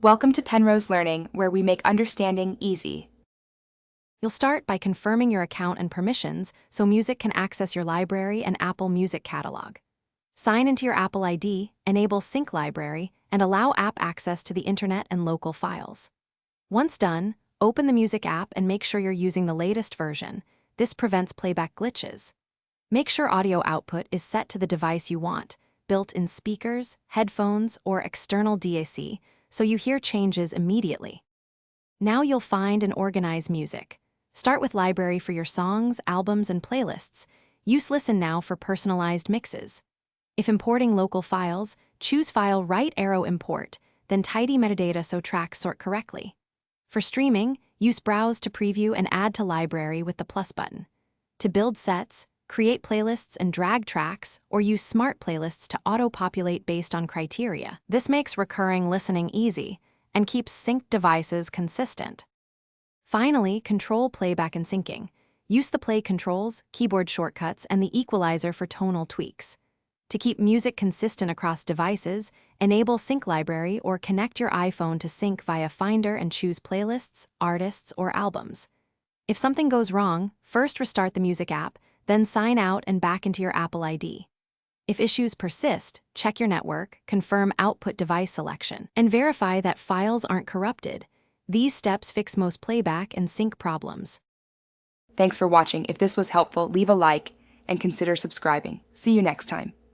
Welcome to Penrose Learning, where we make understanding easy. You'll start by confirming your account and permissions so music can access your library and Apple Music catalog. Sign into your Apple ID, enable Sync Library, and allow app access to the internet and local files. Once done, open the Music app and make sure you're using the latest version. This prevents playback glitches. Make sure audio output is set to the device you want, built-in speakers, headphones, or external DAC, so you hear changes immediately. Now you'll find and organize music. Start with library for your songs, albums, and playlists. Use Listen Now for personalized mixes. If importing local files, choose File right arrow Import, then tidy metadata so tracks sort correctly. For streaming, use Browse to preview and add to library with the plus button. To build sets, create playlists and drag tracks, or use smart playlists to auto-populate based on criteria. This makes recurring listening easy and keeps synced devices consistent. Finally, control playback and syncing. Use the play controls, keyboard shortcuts, and the equalizer for tonal tweaks. To keep music consistent across devices, enable Sync Library or connect your iPhone to sync via Finder and choose playlists, artists, or albums. If something goes wrong, first restart the Music app, then sign out and back into your Apple ID. If issues persist, check your network, confirm output device selection, and verify that files aren't corrupted. These steps fix most playback and sync problems. Thanks for watching. If this was helpful, leave a like and consider subscribing. See you next time.